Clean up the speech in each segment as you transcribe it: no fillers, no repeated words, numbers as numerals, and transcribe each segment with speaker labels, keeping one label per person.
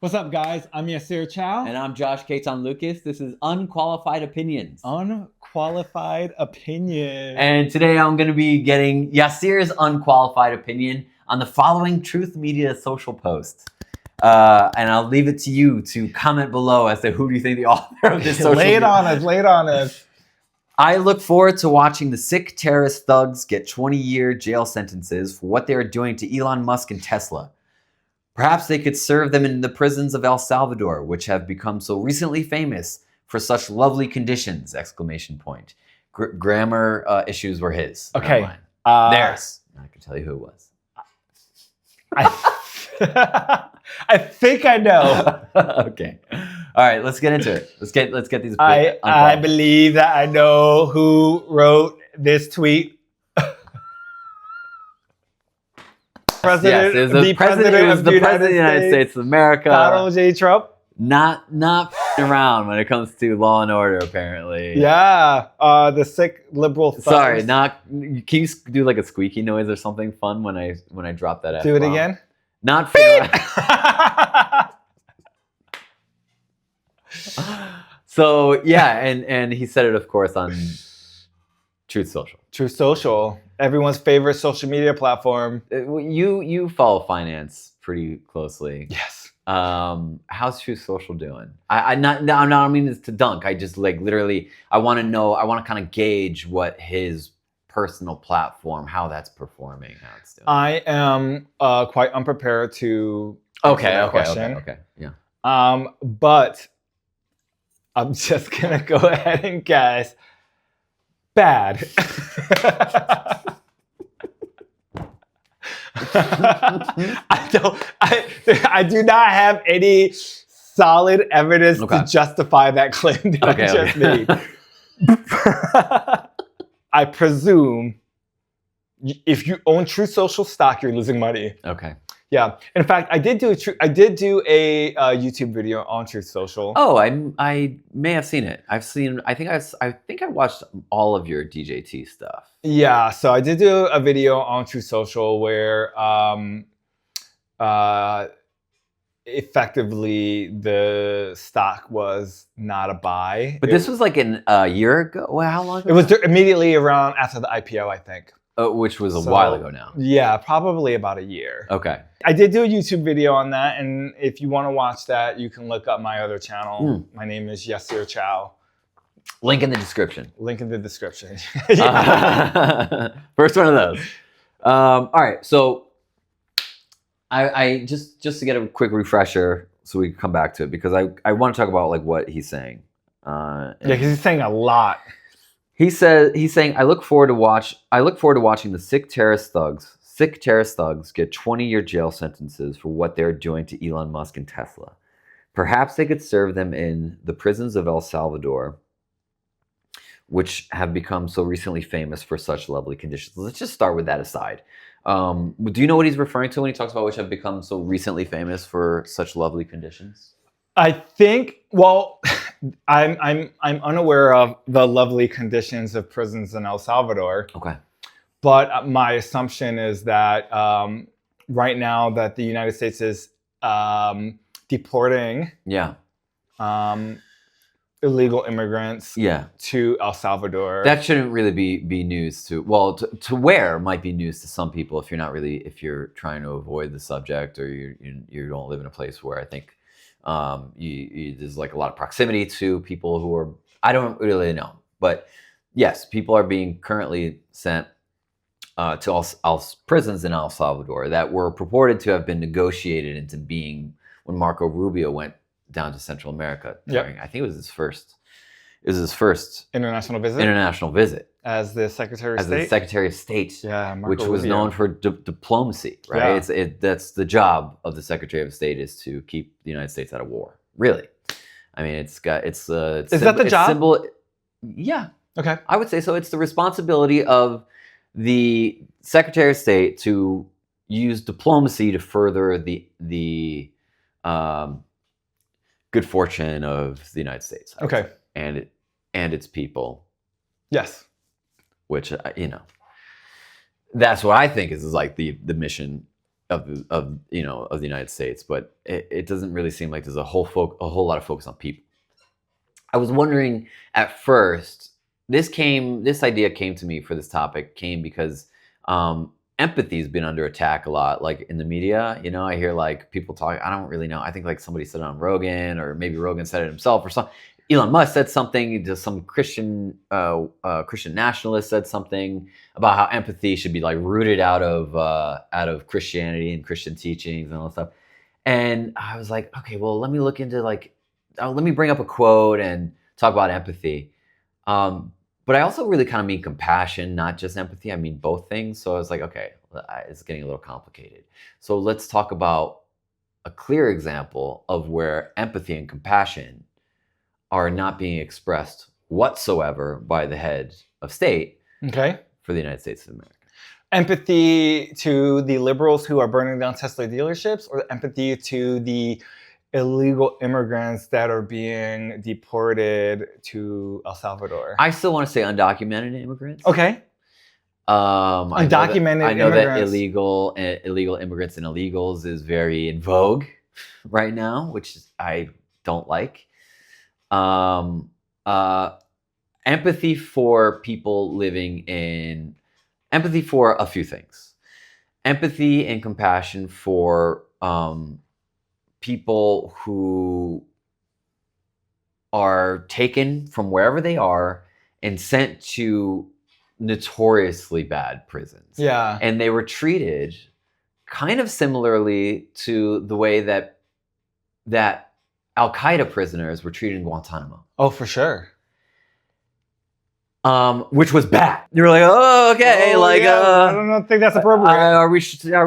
Speaker 1: What's up, guys? I'm Yaser Chow.
Speaker 2: And I'm Josh Katon Lucas. This is Unqualified Opinions.
Speaker 1: Unqualified Opinions.
Speaker 2: And today I'm going to be getting Yaser's unqualified opinion on the following Truth Media social post. And I'll leave it to you to comment below as to who do you think the author of this social
Speaker 1: Lay it
Speaker 2: media.
Speaker 1: on us.
Speaker 2: I look forward to watching the sick terrorist thugs get 20-year jail sentences for what they are doing to Elon Musk and Tesla. Perhaps they could serve them in the prisons of El Salvador, which have become so recently famous for such lovely conditions! ! Grammar issues were his.
Speaker 1: Okay.
Speaker 2: Not mine. Theirs. I can tell you who it was.
Speaker 1: I think I know.
Speaker 2: Okay. All right, let's get into it. Let's get these.
Speaker 1: I believe that I know who wrote this tweet.
Speaker 2: Yes, it was the president of the United States of America.
Speaker 1: Donald J. Trump.
Speaker 2: Not around when it comes to law and order, apparently.
Speaker 1: Yeah, the sick liberal thugs.
Speaker 2: Sorry, can you do like a squeaky noise or something fun when I drop that?
Speaker 1: Do it again.
Speaker 2: Not So yeah, and he said it, of course, on Truth Social.
Speaker 1: Truth Social, everyone's favorite social media platform.
Speaker 2: You follow finance pretty closely.
Speaker 1: Yes.
Speaker 2: How's Truth Social doing? I don't mean this to dunk. I just literally I want to know. I want to kind of gauge what his personal platform, how that's performing, how it's doing.
Speaker 1: I am quite unprepared to answer that question.
Speaker 2: Okay. Yeah.
Speaker 1: But I'm just gonna go ahead and guess bad. I do not have any solid evidence to justify that claim that I just made. I presume if you own Truth Social stock, you're losing money.
Speaker 2: Okay.
Speaker 1: Yeah. In fact, I did do a YouTube video on Truth Social.
Speaker 2: Oh, I may have seen it. I think I watched all of your DJT stuff.
Speaker 1: Yeah. So I did do a video on Truth Social where effectively the stock was not a buy.
Speaker 2: But this was like a year ago. Well, how long ago?
Speaker 1: It was immediately around after the IPO, I think.
Speaker 2: Which was a while ago now.
Speaker 1: Yeah, probably about a year.
Speaker 2: Okay.
Speaker 1: I did do a YouTube video on that, and if you want to watch that, you can look up my other channel. My name is Yaser Chow.
Speaker 2: Link in the description.
Speaker 1: Link in the description.
Speaker 2: First one of those. All right, so I just to get a quick refresher, so we can come back to it, because I want to talk about like what he's saying.
Speaker 1: Yeah, because he's saying a lot.
Speaker 2: He's saying, I look forward to watching the sick terrorist thugs get 20-year jail sentences for what they're doing to Elon Musk and Tesla. Perhaps they could serve them in the prisons of El Salvador, which have become so recently famous for such lovely conditions. Let's just start with that aside. Do you know what he's referring to when he talks about which have become so recently famous for such lovely conditions?
Speaker 1: I think, well, I'm unaware of the lovely conditions of prisons in El Salvador.
Speaker 2: Okay.
Speaker 1: But my assumption is that right now that the United States is deporting illegal immigrants to El Salvador.
Speaker 2: That shouldn't really be news to where might be news to some people if you're trying to avoid the subject, or you don't live in a place where I think there's like a lot of proximity to people who are, I don't really know, but yes, people are being currently sent to all prisons in El Salvador that were purported to have been negotiated into being when Marco Rubio went down to Central America. I think it was his first
Speaker 1: international
Speaker 2: visit
Speaker 1: as the Secretary of State.
Speaker 2: Yeah,
Speaker 1: Marco
Speaker 2: which was
Speaker 1: Rubio.
Speaker 2: known for diplomacy, right? Yeah. That's the job of the Secretary of State, is to keep the United States out of war. Really, I mean, is that the job? Yeah. Okay. I would say so. It's the responsibility of the Secretary of State to use diplomacy to further the good fortune of the United States.
Speaker 1: Okay.
Speaker 2: And its people.
Speaker 1: Yes.
Speaker 2: Which that's what I think is like the mission of the United States, but it doesn't really seem like there's a whole lot of focus on people. I was wondering at first, this idea came to me for this topic came because empathy has been under attack a lot, like in the media. I hear like people talk. I don't really know. I think like somebody said it on Rogan, or maybe Rogan said it himself, or some. Elon Musk said something. Just some Christian nationalist said something about how empathy should be like rooted out of Christianity and Christian teachings and all that stuff. And I was like, okay, well, let me look into let me bring up a quote and talk about empathy. But I also really kind of mean compassion, not just empathy. I mean both things. So I was like, okay, it's getting a little complicated. So let's talk about a clear example of where empathy and compassion are not being expressed whatsoever by the head of state for the United States of America.
Speaker 1: Empathy to the liberals who are burning down Tesla dealerships, or empathy to the illegal immigrants that are being deported to El Salvador?
Speaker 2: I still want to say undocumented immigrants.
Speaker 1: Okay. Undocumented
Speaker 2: I know that
Speaker 1: immigrants.
Speaker 2: illegal immigrants and illegals is very in vogue right now, which I don't like. Empathy for a few things. Empathy and compassion for people who are taken from wherever they are and sent to notoriously bad prisons.
Speaker 1: Yeah.
Speaker 2: And they were treated kind of similarly to the way that Al-Qaeda prisoners were treated in Guantanamo.
Speaker 1: Oh, for sure.
Speaker 2: Which was bad. You were like, oh, okay,
Speaker 1: I don't think that's appropriate.
Speaker 2: Are we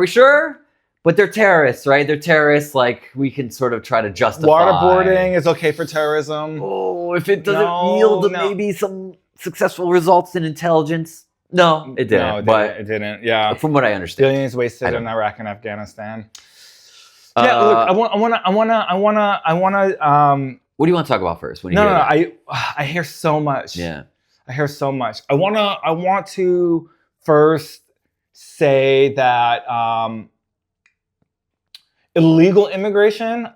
Speaker 2: sure? But they're terrorists, right? They're terrorists. Like, we can sort of try to justify.
Speaker 1: Waterboarding is okay for terrorism.
Speaker 2: Oh, if it doesn't yield maybe some successful results in intelligence. No, it didn't.
Speaker 1: No, it didn't. Yeah.
Speaker 2: From what I understand.
Speaker 1: Billions wasted in Iraq and Afghanistan.
Speaker 2: What
Speaker 1: I
Speaker 2: do you want to talk about first?
Speaker 1: I hear so much.
Speaker 2: Yeah.
Speaker 1: I hear so much. I want to first say that illegal immigration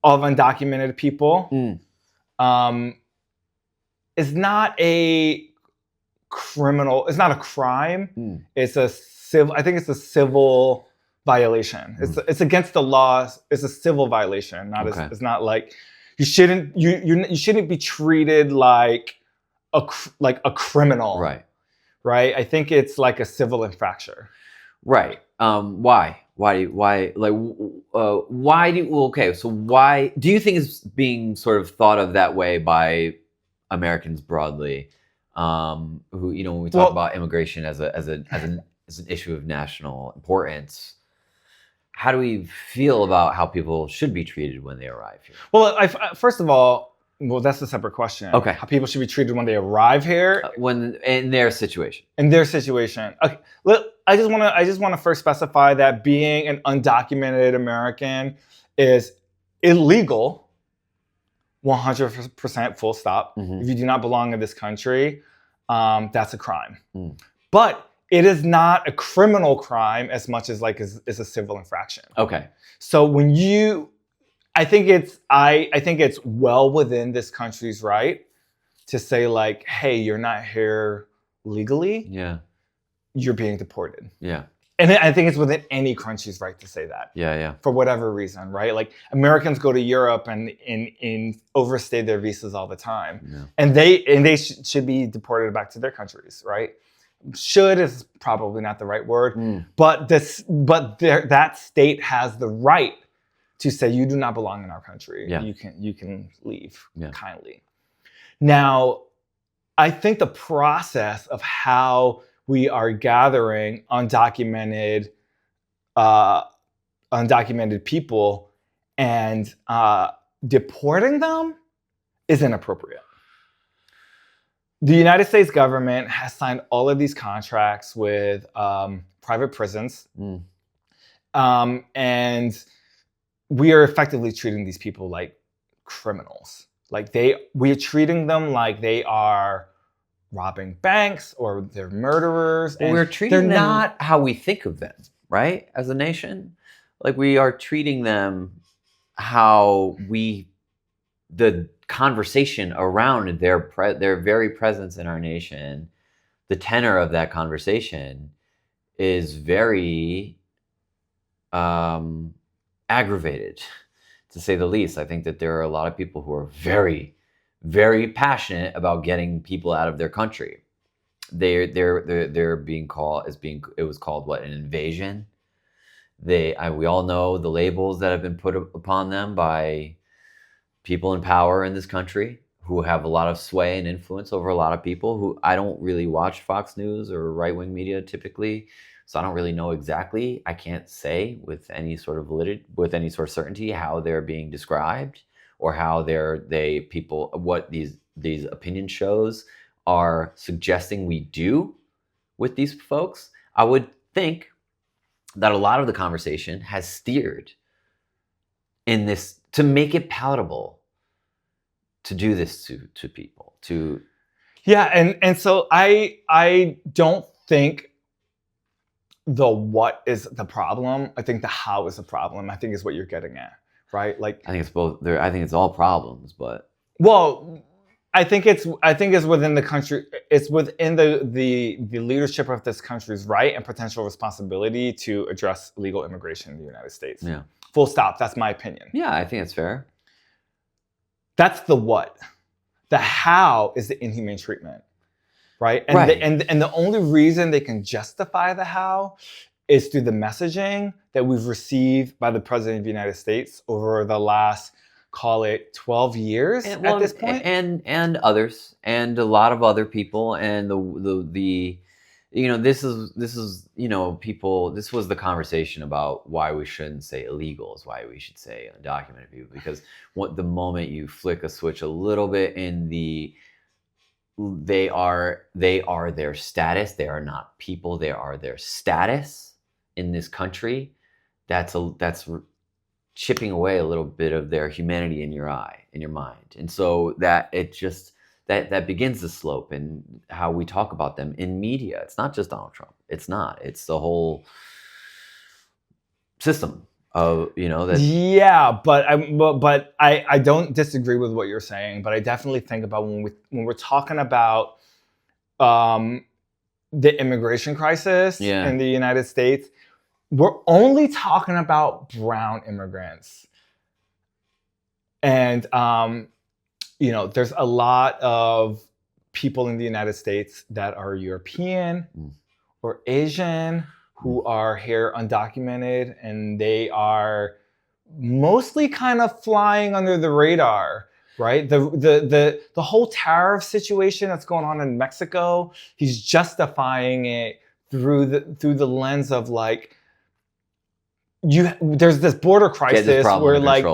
Speaker 1: of undocumented people is not a criminal. It's not a crime. It's a civil. I think it's a civil violation. It's against the law. It's a civil violation. It's not like you shouldn't be treated like a criminal. Right. I think it's like a civil infraction.
Speaker 2: Right. Why? So why do you think it's being sort of thought of that way by Americans broadly? Who, when we talk about immigration as an issue of national importance, how do we feel about how people should be treated when they arrive here?
Speaker 1: Well, first of all, that's a separate question.
Speaker 2: Okay.
Speaker 1: How people should be treated when they arrive here.
Speaker 2: When in their situation.
Speaker 1: Okay. I just want to first specify that being an undocumented American is illegal. 100% full stop. If you do not belong in this country, that's a crime. But it is not a criminal crime as much as it's a civil infraction.
Speaker 2: Okay.
Speaker 1: So I think it's well within this country's right to say like, hey, you're not here legally.
Speaker 2: Yeah.
Speaker 1: You're being deported.
Speaker 2: Yeah.
Speaker 1: And I think it's within any country's right to say that.
Speaker 2: Yeah.
Speaker 1: For whatever reason, right? Like Americans go to Europe and overstay their visas all the time.
Speaker 2: Yeah.
Speaker 1: And they should be deported back to their countries, right? Should is probably not the right word, but that state has the right to say you do not belong in our country.
Speaker 2: Yeah.
Speaker 1: You can leave kindly. Now, I think the process of how we are gathering undocumented people and deporting them is inappropriate. The United States government has signed all of these contracts with private prisons, and we are effectively treating these people like criminals. We are treating them like they are robbing banks or they're murderers.
Speaker 2: Well, we're treating them not how we think of them, right? As a nation, like we are treating them how the conversation around their very presence in our nation, the tenor of that conversation is very aggravated, to say the least. I think that there are a lot of people who are very, very passionate about getting people out of their country. They're being called it was called what, an invasion. We all know the labels that have been put upon them by people in power in this country who have a lot of sway and influence over a lot of people. Who I don't really watch Fox News or right-wing media typically, so I don't really know exactly. I can't say with any sort of validity, with any sort of certainty, how they're being described or how what these opinion shows are suggesting we do with these folks. I would think that a lot of the conversation has steered in this to make it palatable to do this to people.
Speaker 1: And so I don't think the what is the problem. I think the how is the problem. I think is what you're getting at, right? Like
Speaker 2: I think it's both. I think it's all problems, but
Speaker 1: well, I think it's within the country. It's within the leadership of this country's right and potential responsibility to address illegal immigration in the United States.
Speaker 2: Yeah.
Speaker 1: Full stop. That's my opinion.
Speaker 2: Yeah, I think that's fair.
Speaker 1: That's the what. The how is the inhumane treatment, right? And
Speaker 2: Right.
Speaker 1: And the only reason they can justify the how is through the messaging that we've received by the President of the United States over the last, call it 12 years at this point.
Speaker 2: And others, and a lot of other people, and the this is people. This was the conversation about why we shouldn't say illegals, why we should say undocumented people, because the moment you flick a switch a little bit in they are their status. They are not people. They are their status in this country. That's chipping away a little bit of their humanity in your mind, and so that it just that begins the slope in how we talk about them in media. It's not just Donald Trump. It's the whole system of that.
Speaker 1: Yeah, but I don't disagree with what you're saying, but I definitely think about when we're talking about the immigration crisis in the United States, we're only talking about brown immigrants. And there's a lot of people in the United States that are European or Asian who are here undocumented, and they are mostly kind of flying under the radar, right? The whole tariff situation that's going on in Mexico, he's justifying it through the lens of like, there's this border crisis where like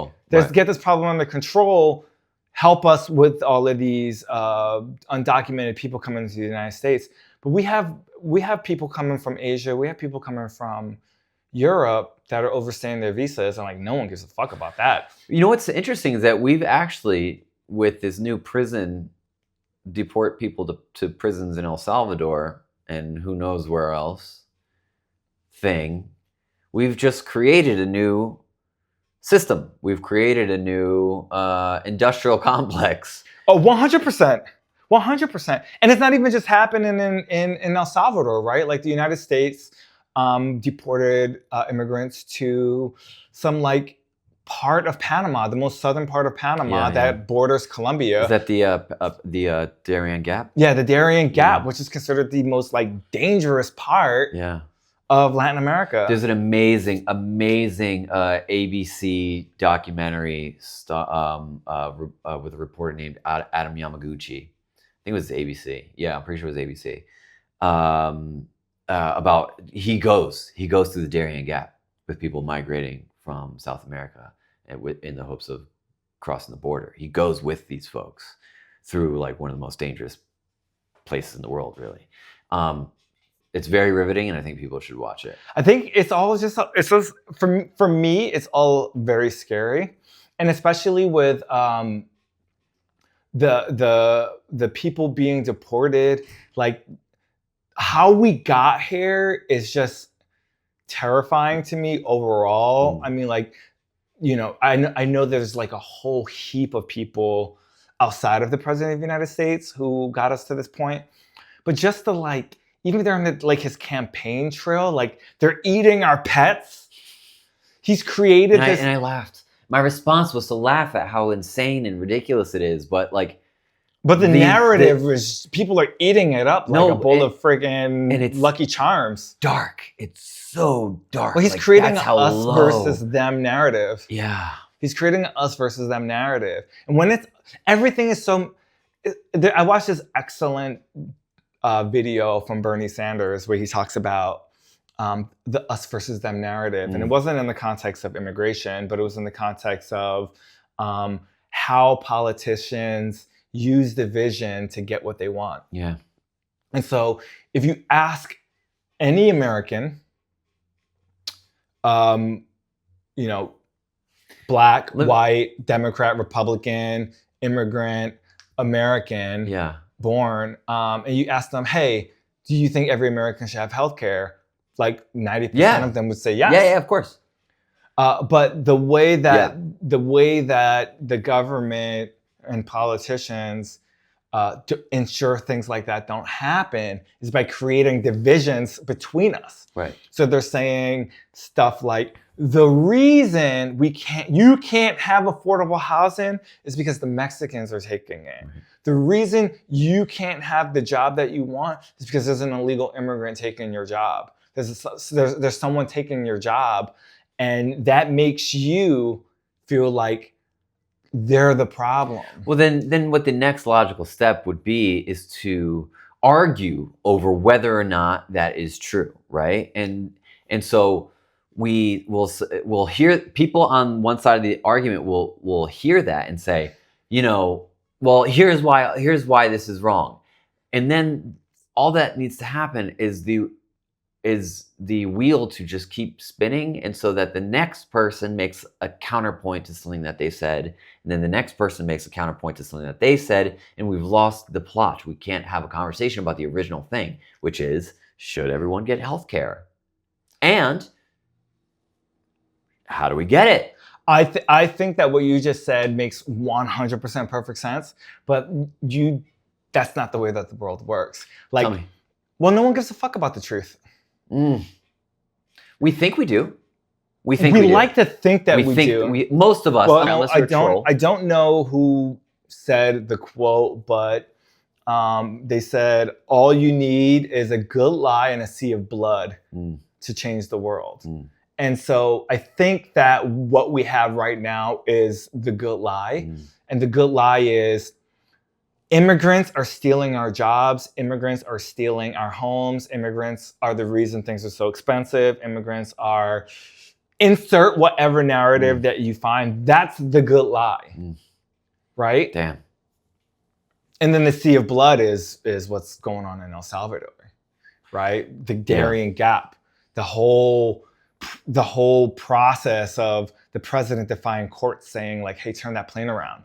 Speaker 1: get this problem under control, help us with all of these undocumented people coming into the United States. But we have people coming from Asia, we have people coming from Europe that are overstaying their visas, and like no one gives a fuck about that.
Speaker 2: You know what's interesting is that we've actually, with this new deport people to prisons in El Salvador and who knows where else thing, we've just created a new system. We've created a new industrial complex.
Speaker 1: Oh, 100%. 100%. And it's not even just happening in El Salvador, right? Like the United States deported immigrants to some like part of Panama, the most southern part of Panama that borders Colombia.
Speaker 2: Is that the Darien Gap?
Speaker 1: Yeah, the Darien Gap, which is considered the most like dangerous part of Latin America.
Speaker 2: There's an amazing ABC documentary with a reporter named Adam Yamaguchi. I think it was ABC. Yeah, I'm pretty sure it was ABC. About he goes through the Darien Gap with people migrating from South America in the hopes of crossing the border. He goes with these folks through like one of the most dangerous places in the world, really. It's very riveting, and I think people should watch it.
Speaker 1: I think it's just for me, it's all very scary, and especially with the people being deported, like how we got here is just terrifying to me overall. I mean, like, you know, I know there's like a whole heap of people outside of the president of the United States who got us to this point. But just the like, even during the, like his campaign trail, like they're eating our pets. He's created this.
Speaker 2: And I laughed. My response was to laugh at how insane and ridiculous it is. But like,
Speaker 1: the narrative was people are eating it up like a bowl of friggin' Lucky Charms.
Speaker 2: Dark. It's so dark.
Speaker 1: Well, he's
Speaker 2: like,
Speaker 1: creating a us versus them narrative.
Speaker 2: Yeah.
Speaker 1: He's creating an us versus them narrative. And when it's, everything is so, I watched this excellent video from Bernie Sanders where he talks about the us versus them narrative. And it wasn't in the context of immigration, but it was in the context of how politicians use division to get what they want.
Speaker 2: Yeah.
Speaker 1: And so if you ask any American, you know, Black, white, Democrat, Republican, immigrant, American, born, and you ask them, hey, do you think every American should have health care? Like 90% of them would say yes.
Speaker 2: Yeah, of course.
Speaker 1: But the way that the government and politicians to ensure things like that don't happen is by creating divisions between us.
Speaker 2: Right.
Speaker 1: So they're saying stuff like, the reason you can't have affordable housing is because the Mexicans are taking it. Right. The reason you can't have the job that you want is because there's an illegal immigrant taking your job. There's someone taking your job, and that makes you feel like they're the problem.
Speaker 2: Well, then what the next logical step would be is to argue over whether or not that is true, right? And so we'll hear people on one side of the argument will hear that and say, you know, well, here's why this is wrong. And then all that needs to happen is the wheel to just keep spinning, and so that the next person makes a counterpoint to something that they said, and then the next person makes a counterpoint to something that they said, and we've lost the plot. We can't have a conversation about the original thing, which is, should everyone get health care? And how do we get it?
Speaker 1: I think that what you just said makes 100% perfect sense, but that's not the way that the world works. Like,
Speaker 2: tell me.
Speaker 1: Well, no one gives a fuck about the truth.
Speaker 2: We think we do. We
Speaker 1: like to think that we do.
Speaker 2: Most of us.
Speaker 1: Well, no, I don't know who said the quote, but they said all you need is a good lie and a sea of blood to change the world. And so I think that what we have right now is the good lie, and the good lie is, immigrants are stealing our jobs. Immigrants are stealing our homes. Immigrants are the reason things are so expensive. Immigrants are, insert whatever narrative that you find. That's the good lie, right?
Speaker 2: Damn.
Speaker 1: And then the sea of blood is what's going on in El Salvador, right? The Darien Gap, the whole process of the president defying courts saying like, hey, turn that plane around.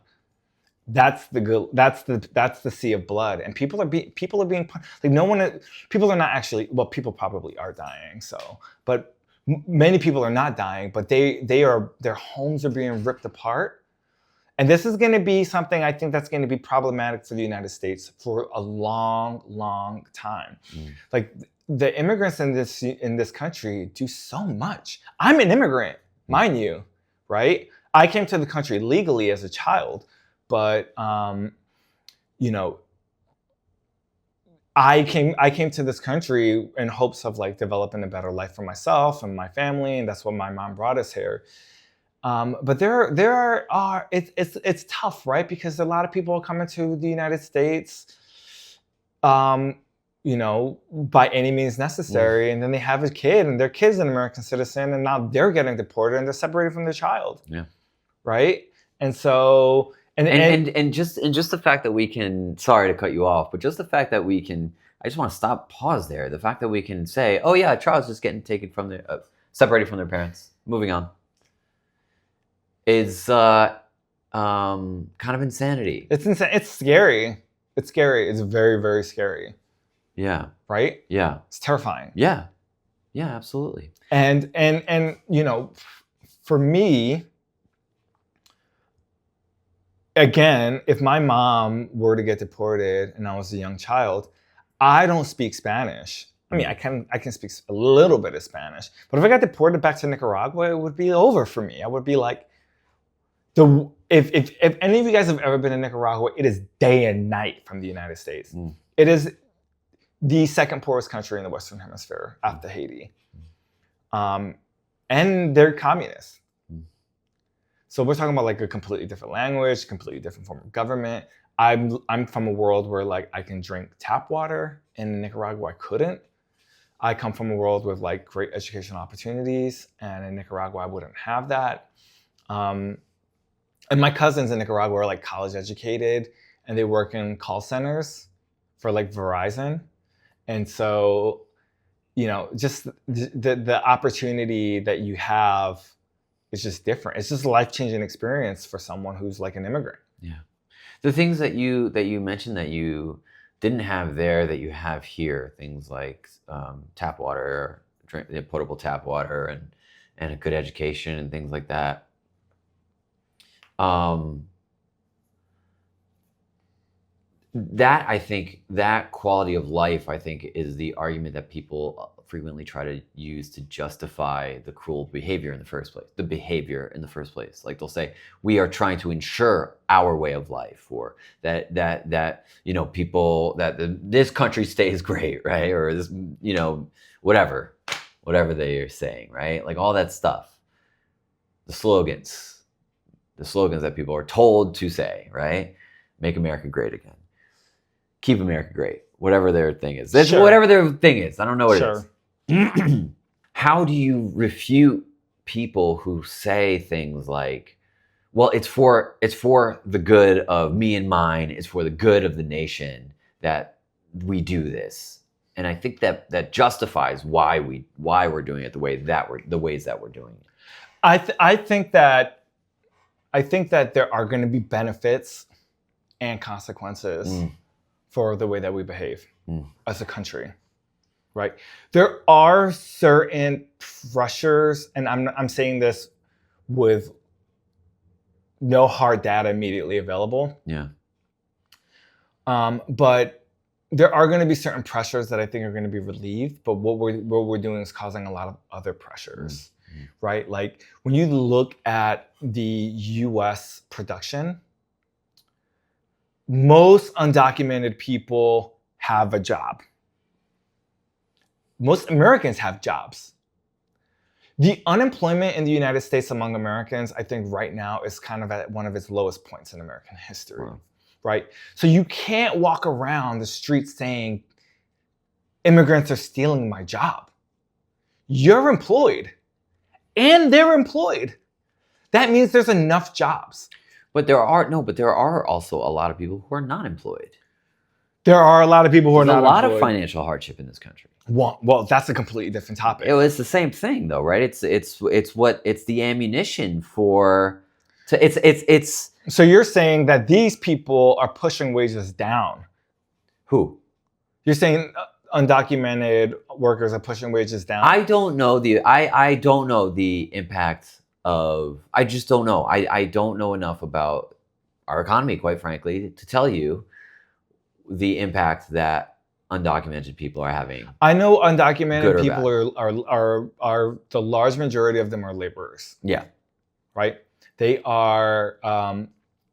Speaker 1: That's the sea of blood, and people are being like, people are not actually, well, people probably are dying, so, but many people are not dying, but their homes are being ripped apart. And this is going to be something I think that's going to be problematic for the United States for a long, long time. Like, the immigrants in this country do so much. I'm an immigrant, mind you, right? I came to the country legally as a child. But you know, I came to this country in hopes of like developing a better life for myself and my family, and that's what my mom brought us here. But it's tough, right? Because a lot of people are coming to the United States, you know, by any means necessary, and then they have a kid, and their kid's an American citizen, and now they're getting deported, and they're separated from their child. Yeah. Right. And so. And
Speaker 2: just the fact that we can, sorry to cut you off, but just the fact that we can, I just want to pause there. The fact that we can say, oh yeah, a child's just getting taken from separated from their parents, moving on, is kind of insanity.
Speaker 1: It's insane. It's scary. It's scary. It's very, very scary.
Speaker 2: Yeah.
Speaker 1: Right?
Speaker 2: Yeah.
Speaker 1: It's terrifying.
Speaker 2: Yeah. Yeah, absolutely.
Speaker 1: And you know, for me, again, if my mom were to get deported and I was a young child, I don't speak Spanish. I mean, I can speak a little bit of Spanish, but if I got deported back to Nicaragua, it would be over for me. I would be like, if any of you guys have ever been in Nicaragua, it is day and night from the United States. It is the second poorest country in the Western Hemisphere after Haiti, and they're communist. So we're talking about like a completely different language, completely different form of government. I'm from a world where like I can drink tap water. In Nicaragua, I couldn't. I come from a world with like great educational opportunities, and in Nicaragua, I wouldn't have that. And my cousins in Nicaragua are like college educated, and they work in call centers for like Verizon. And so, you know, just the opportunity that you have is just different. It's just a life-changing experience for someone who's like an immigrant.
Speaker 2: Yeah. The things that you mentioned that you didn't have there that you have here, things like tap water, potable tap water, and a good education and things like that. That I think that quality of life, I think, is the argument that people frequently try to use to justify the cruel behavior in the first place. The behavior in the first place, like they'll say, we are trying to ensure our way of life, or that you know, people this country stays great, right? Or this, you know, whatever they are saying, right? Like all that stuff, the slogans that people are told to say, right? Make America great again. Keep America great. Whatever their thing is. Sure. Whatever their thing is. I don't know what it is. How do you refute people who say things like, well, it's for the good of me and mine, it's for the good of the nation that we do this. And I think that justifies why we're doing it the ways that we're doing it.
Speaker 1: I think that there are going to be benefits and consequences for the way that we behave as a country, right? There are certain pressures, and I'm saying this with no hard data immediately available.
Speaker 2: Yeah.
Speaker 1: But there are going to be certain pressures that I think are going to be relieved. But what we're doing is causing a lot of other pressures, right? Like when you look at the U.S. production, most undocumented people have a job. Most Americans have jobs. The unemployment in the United States among Americans, I think right now is kind of at one of its lowest points in American history, right? So you can't walk around the streets saying, immigrants are stealing my job. You're employed, and they're employed. That means there's enough jobs.
Speaker 2: But there are also a lot of people who are not employed.
Speaker 1: There are a lot of people who are not employed.
Speaker 2: There's a lot of financial hardship in this country.
Speaker 1: Well, that's a completely different topic.
Speaker 2: It's the same thing, though, right? It's the ammunition for. It's.
Speaker 1: So you're saying that these people are pushing wages down?
Speaker 2: Who?
Speaker 1: You're saying undocumented workers are pushing wages down?
Speaker 2: I don't know I don't know the impact of. I just don't know. I don't know enough about our economy, quite frankly, to tell you the impact that undocumented people are having.
Speaker 1: I know undocumented people are the large majority of them are laborers.
Speaker 2: Yeah.
Speaker 1: Right? They are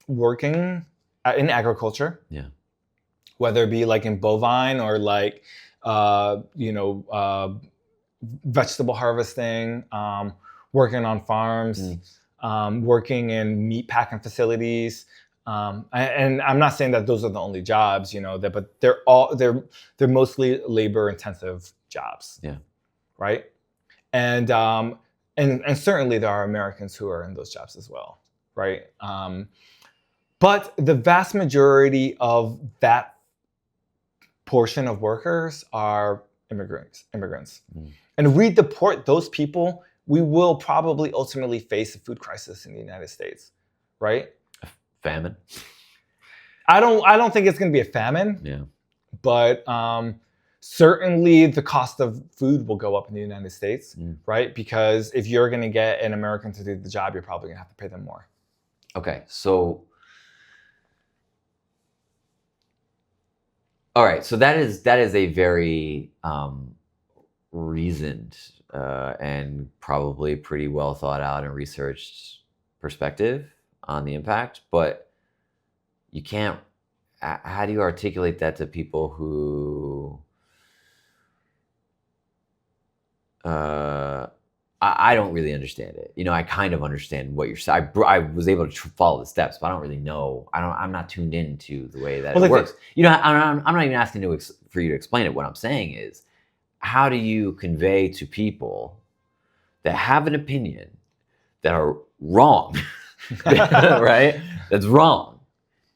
Speaker 1: working in agriculture.
Speaker 2: Yeah.
Speaker 1: Whether it be like in bovine or like vegetable harvesting, working on farms, working in meat packing facilities. And I'm not saying that those are the only jobs, but they're mostly labor intensive jobs.
Speaker 2: Yeah.
Speaker 1: Right. And certainly there are Americans who are in those jobs as well. Right. But the vast majority of that portion of workers are immigrants. And if we deport those people, we will probably ultimately face a food crisis in the United States. Right.
Speaker 2: Famine.
Speaker 1: I don't think it's going to be a famine.
Speaker 2: Yeah.
Speaker 1: But Certainly, the cost of food will go up in the United States, right? Because if you're going to get an American to do the job, you're probably going to have to pay them more.
Speaker 2: Okay, so all right, so that is a very reasoned and probably pretty well thought out and researched perspective on the impact, but you can't. How do you articulate that to people who? I don't really understand it. You know, I kind of understand what you're saying. I was able to follow the steps, but I don't really know. I'm not tuned into the way that it works. You know, I'm not even asking for you to explain it. What I'm saying is, how do you convey to people that have an opinion that are wrong, right? That's wrong,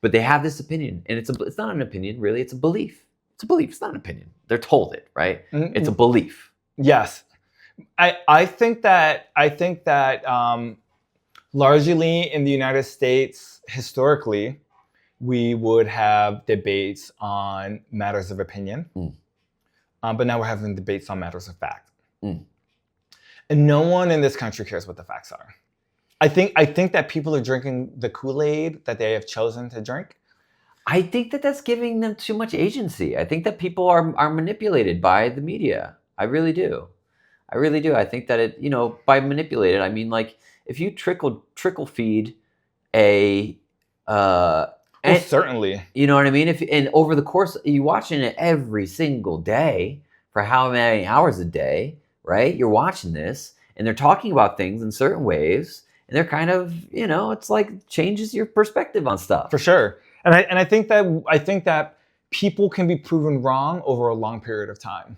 Speaker 2: but they have this opinion, and it's not an opinion really. It's a belief. It's a belief. It's not an opinion. They're told it, right? It's a belief.
Speaker 1: Yes. I think that largely in the United States, historically, we would have debates on matters of opinion, but now we're having debates on matters of fact, and no one in this country cares what the facts are. I think that people are drinking the Kool-Aid that they have chosen to drink.
Speaker 2: I think that that's giving them too much agency. I think that people are manipulated by the media. I really do. I really do. I think that it, you know, by manipulated, I mean, like, if you trickle feed a,
Speaker 1: certainly,
Speaker 2: you know what I mean? And over the course, you watching it every single day for how many hours a day, right? You're watching this, and they're talking about things in certain ways, and they're kind of, you know, it's like changes your perspective on stuff.
Speaker 1: For sure. And I think that people can be proven wrong over a long period of time,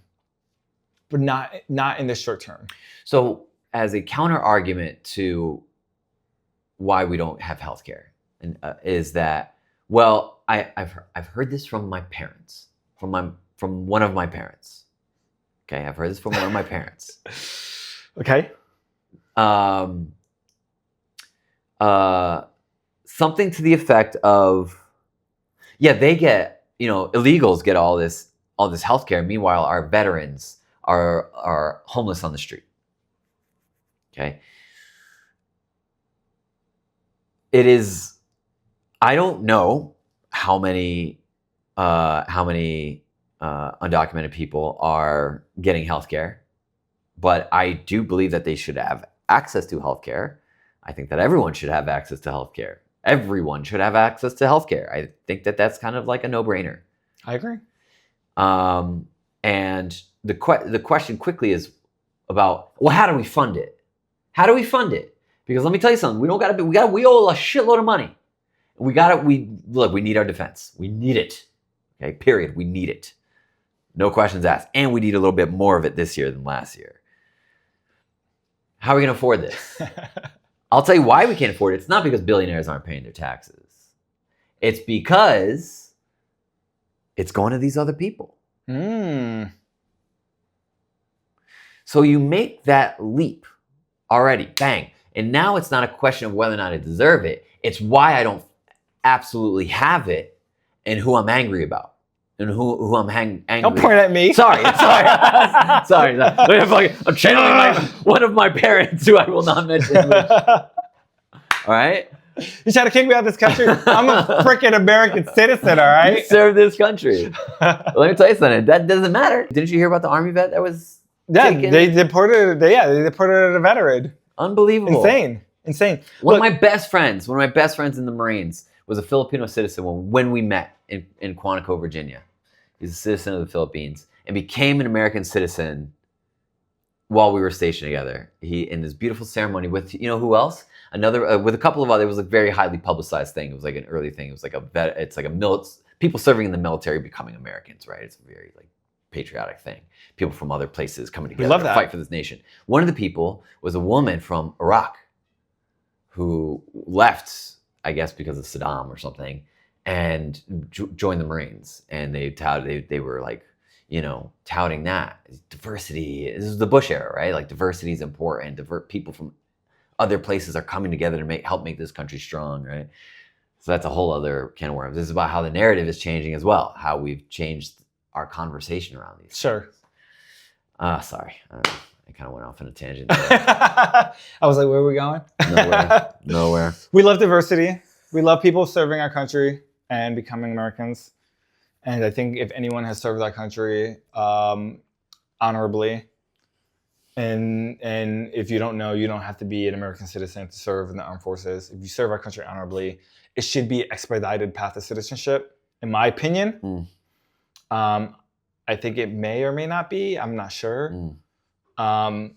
Speaker 1: but not in the short term.
Speaker 2: So as a counter argument to why we don't have healthcare, and is that, well, I've heard this from my parents, from one of my parents. Okay, I've heard this from one of my parents.
Speaker 1: Okay.
Speaker 2: Something to the effect of, yeah, they get, you know, illegals get all this healthcare. Meanwhile, our veterans are homeless on the street. Okay. It is, I don't know how many undocumented people are getting healthcare, but I do believe that they should have access to healthcare. I think that everyone should have access to healthcare. Everyone should have access to healthcare. I think that that's kind of like a no-brainer.
Speaker 1: I agree.
Speaker 2: And the question quickly is about, well, how do we fund it? How do we fund it? Because let me tell you something. We owe a shitload of money. We need our defense. We need it. Okay, period. We need it. No questions asked. And we need a little bit more of it this year than last year. How are we going to afford this? I'll tell you why we can't afford it. It's not because billionaires aren't paying their taxes. It's because it's going to these other people. So you make that leap already, bang. And now it's not a question of whether or not I deserve it. It's why I don't absolutely have it and who I'm angry about. And who I'm angry.
Speaker 1: Don't point at me.
Speaker 2: Sorry. Sorry. I'm channeling one of my parents who I will not mention. All right?
Speaker 1: You trying to kick me out of this country? I'm a freaking American citizen, all right?
Speaker 2: You serve this country. Let me tell you something. That doesn't matter. Didn't you hear about the Army vet that was taken?
Speaker 1: They deported a veteran.
Speaker 2: Unbelievable.
Speaker 1: Insane.
Speaker 2: One of my best friends in the Marines was a Filipino citizen when we met in Quantico, Virginia. He's a citizen of the Philippines and became an American citizen while we were stationed together. He, in this beautiful ceremony with, you know who else? With a couple of others. It was a very highly publicized thing. It was like an early thing. It was like people serving in the military becoming Americans, right? It's a very like patriotic thing. People from other places coming together to fight for this nation. One of the people was a woman from Iraq who left, I guess, because of Saddam or something, and joined the Marines. And they were like, you know, touting that diversity. This is the Bush era, right? Like diversity is important. People from other places are coming together to help make this country strong, right? So that's a whole other can of worms. This is about how the narrative is changing as well. How we've changed our conversation around these.
Speaker 1: Sure.
Speaker 2: Sorry. I kind of went off on a tangent.
Speaker 1: I was like, where are we going?
Speaker 2: Nowhere.
Speaker 1: We love diversity. We love people serving our country and becoming Americans. And I think if anyone has served our country honorably, and if you don't know, you don't have to be an American citizen to serve in the armed forces. If you serve our country honorably, it should be expedited path to citizenship, in my opinion. I think it may or may not be. I'm not sure. I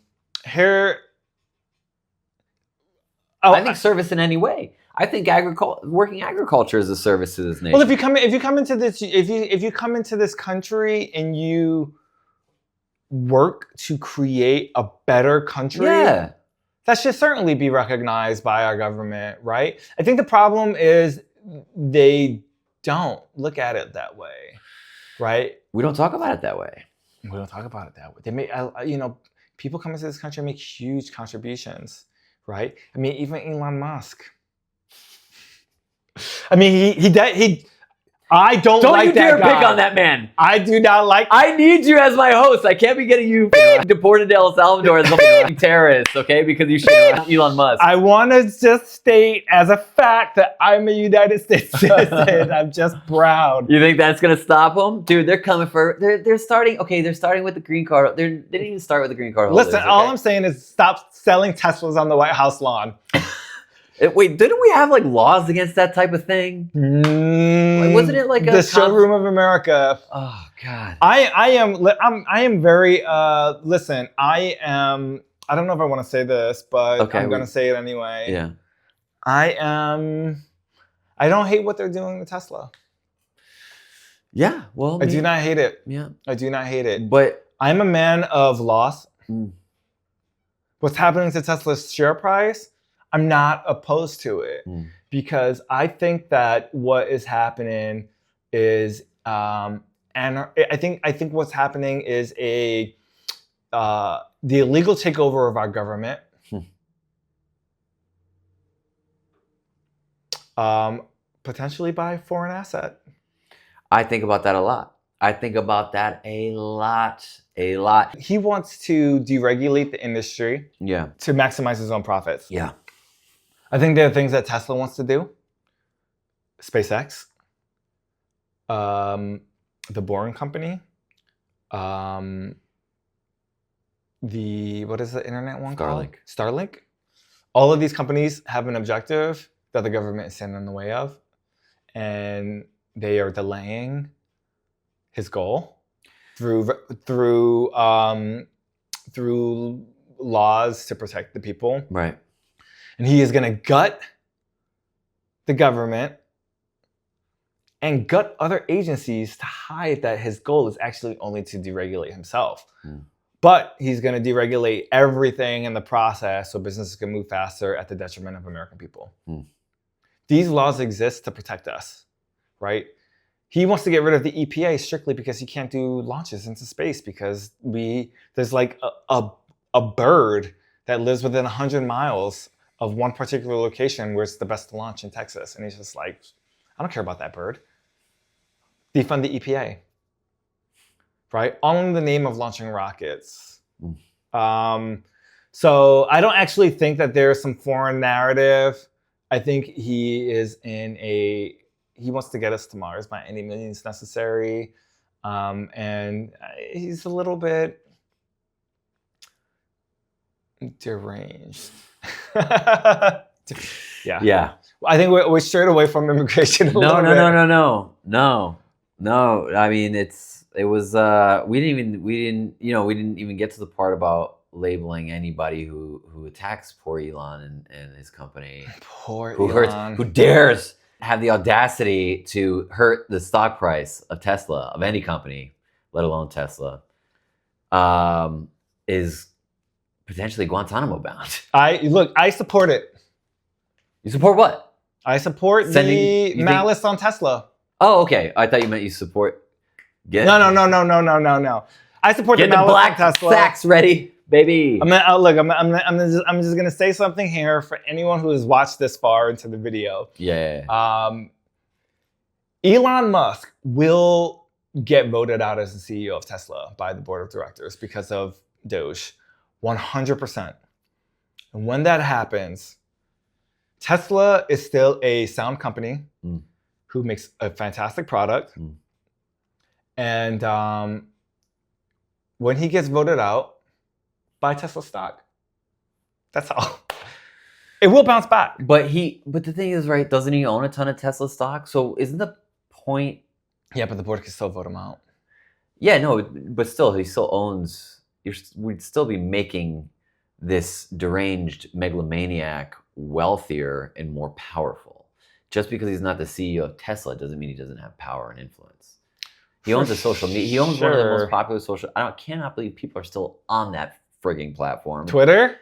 Speaker 2: think service in any way. I think working agriculture is a service to this nation.
Speaker 1: Well, if you come into this country and you work to create a better country, that should certainly be recognized by our government, right? I think the problem is they don't look at it that way, right?
Speaker 2: We don't talk about it that way.
Speaker 1: They make, people come into this country and make huge contributions, right? I mean, even Elon Musk. I mean, I don't like that guy. Don't you dare pick
Speaker 2: on that man.
Speaker 1: I do not like.
Speaker 2: I need you as my host. I can't be getting you deported to El Salvador as a terrorist, okay? Because you shit on Elon Musk.
Speaker 1: I want to just state as a fact that I'm a United States citizen. I'm just proud.
Speaker 2: You think that's gonna stop them, dude? They're coming for. They're starting. Okay, they're starting with the green card. They didn't even start with the green card holders.
Speaker 1: Listen, all I'm saying is stop selling Teslas on the White House lawn.
Speaker 2: Wait, didn't we have like laws against that type of thing? Wasn't it like
Speaker 1: the showroom of America?
Speaker 2: Oh God.
Speaker 1: I am very listen, I don't know if I want to say this, but I'm gonna say it anyway.
Speaker 2: Yeah.
Speaker 1: I don't hate what they're doing to Tesla.
Speaker 2: Yeah, well,
Speaker 1: I do not hate it.
Speaker 2: Yeah.
Speaker 1: I do not hate it.
Speaker 2: But
Speaker 1: I'm a man of loss. What's happening to Tesla's share price? I'm not opposed to it because I think that what is happening is, and I think what's happening is the illegal takeover of our government, potentially by foreign asset.
Speaker 2: I think about that a lot. A lot.
Speaker 1: He wants to deregulate the industry, to maximize his own profits.
Speaker 2: Yeah.
Speaker 1: I think there are things that Tesla wants to do. SpaceX, the Boring Company, what is the internet one called? Starlink. All of these companies have an objective that the government is standing in the way of, and they are delaying his goal through laws to protect the people.
Speaker 2: Right.
Speaker 1: And he is going to gut the government and gut other agencies to hide that his goal is actually only to deregulate himself. But he's going to deregulate everything in the process so businesses can move faster at the detriment of American people. These laws exist to protect us, right? He wants to get rid of the EPA strictly because he can't do launches into space because there's like a bird that lives within 100 miles of one particular location where it's the best to launch in Texas. And he's just like, I don't care about that bird. Defund the EPA, right? All in the name of launching rockets. So I don't actually think that there's some foreign narrative. I think he wants to get us to Mars by any means necessary. And he's a little bit deranged. Yeah. I think we strayed away from immigration a little bit.
Speaker 2: No. I mean, it was we didn't even get to the part about labeling anybody who attacks poor Elon and his company. Who dares have the audacity to hurt the stock price of Tesla, of any company, let alone Tesla, is potentially Guantanamo bound.
Speaker 1: I support it.
Speaker 2: You support what?
Speaker 1: I support the malice on Tesla.
Speaker 2: Oh, okay. I thought you meant you support.
Speaker 1: No. I support the malice on Tesla.
Speaker 2: Get the black sacks ready, baby.
Speaker 1: I'm just gonna say something here for anyone who has watched this far into the video.
Speaker 2: Yeah.
Speaker 1: Elon Musk will get voted out as the CEO of Tesla by the board of directors because of Doge. 100%. And when that happens, Tesla is still a sound company who makes a fantastic product. And when he gets voted out, buy Tesla stock. That's all. It will bounce back.
Speaker 2: But the thing is, right, doesn't he own a ton of Tesla stock? So isn't the point...
Speaker 1: Yeah, but the board can still vote him out.
Speaker 2: Yeah, no, but still, he still owns... We'd still be making this deranged megalomaniac wealthier and more powerful. Just because he's not the CEO of Tesla doesn't mean he doesn't have power and influence. He owns a social media. He owns one of the most popular social... I cannot believe people are still on that frigging platform.
Speaker 1: Twitter?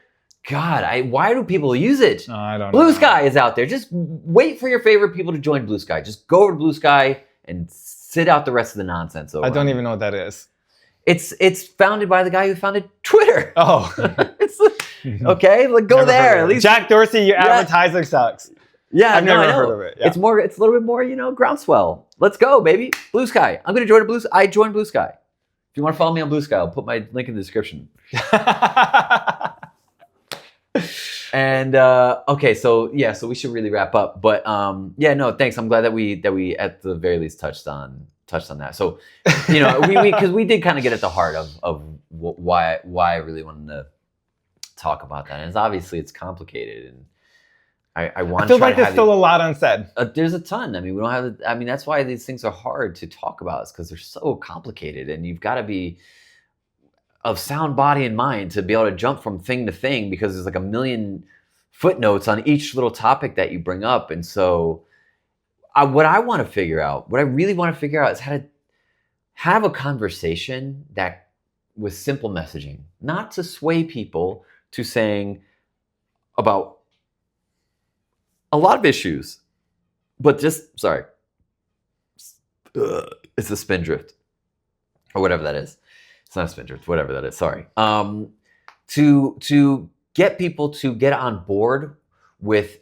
Speaker 2: God, why do people use it?
Speaker 1: I don't know.
Speaker 2: Blue Sky is out there. Just wait for your favorite people to join Blue Sky. Just go over to Blue Sky and sit out the rest of the nonsense over.
Speaker 1: I don't even know what that is.
Speaker 2: It's founded by the guy who founded Twitter.
Speaker 1: Oh.
Speaker 2: Okay, like go there. At least
Speaker 1: Jack Dorsey, your advertising sucks.
Speaker 2: Yeah,
Speaker 1: I've never heard of it. Yeah.
Speaker 2: It's a little bit more, groundswell. Let's go, baby. Blue Sky. I'm gonna join I joined Blue Sky. If you want to follow me on Blue Sky, I'll put my link in the description. And okay, so we should really wrap up. But no, thanks. I'm glad that we at the very least touched on that. So because we did kind of get at the heart of why I really wanted to talk about that. And it's complicated, and I want. I
Speaker 1: feel like there's still a lot unsaid.
Speaker 2: There's a ton. I mean, we don't have. I mean, that's why these things are hard to talk about, is because they're so complicated, and you've got to be of sound body and mind to be able to jump from thing to thing, because there's like a million footnotes on each little topic that you bring up. And so what I really want to figure out is how to have a conversation that with simple messaging, not to sway people to saying about a lot of issues, but just, it's a spindrift or whatever that is. It's not a spindrift, whatever that is. Sorry. To get people to get on board with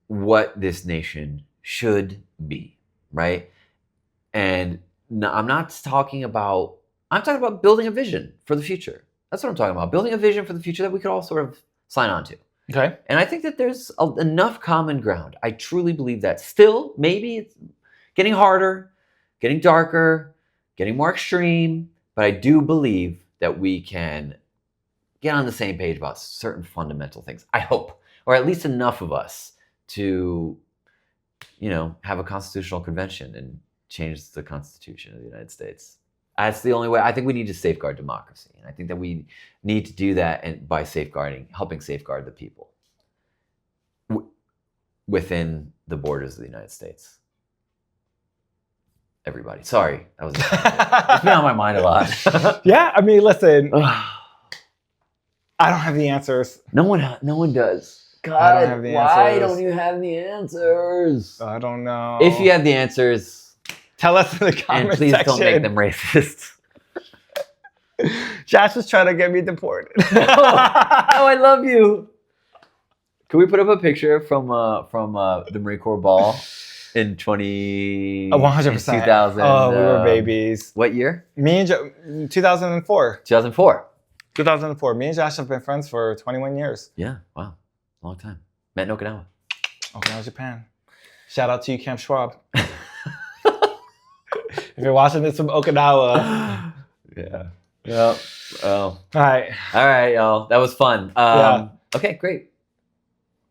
Speaker 2: what this nation should be, right? And I'm talking about building a vision for the future. That's what I'm talking about. Building a vision for the future that we could all sort of sign on to.
Speaker 1: Okay.
Speaker 2: And I think that there's enough common ground. I truly believe that. Still, maybe it's getting harder, getting darker, getting more extreme. But I do believe that we can get on the same page about certain fundamental things. I hope, or at least enough of us to, have a constitutional convention and change the Constitution of the United States. That's the only way. I think we need to safeguard democracy, and I think that we need to do that by helping safeguard the people within the borders of the United States. Everybody. Sorry. That was it's been on my mind a lot.
Speaker 1: Yeah, I mean, listen. I don't have the answers.
Speaker 2: No one does. God,
Speaker 1: I don't have the
Speaker 2: why
Speaker 1: answers.
Speaker 2: don't you have the answers?
Speaker 1: I don't know.
Speaker 2: If you have the answers,
Speaker 1: tell us in the comment
Speaker 2: and please
Speaker 1: section.
Speaker 2: don't make them racist.
Speaker 1: Josh is trying to get me deported.
Speaker 2: Oh, I love you. Can we put up a picture from the Marine Corps ball? In 100%. 2000.
Speaker 1: Oh, we were babies.
Speaker 2: What year?
Speaker 1: Me and 2004.
Speaker 2: 2004.
Speaker 1: 2004. Me and Josh have been friends for 21 years.
Speaker 2: Yeah, wow. Long time. Met in Okinawa.
Speaker 1: Okinawa, Japan. Shout out to you, Camp Schwab. If you're watching this from Okinawa.
Speaker 2: Yeah. Well.
Speaker 1: All right,
Speaker 2: y'all. That was fun.
Speaker 1: Yeah.
Speaker 2: Okay, great.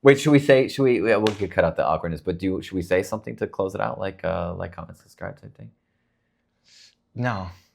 Speaker 2: Wait, we'll get cut out the awkwardness, but should we say something to close it out, like comment, subscribe type thing?
Speaker 1: No.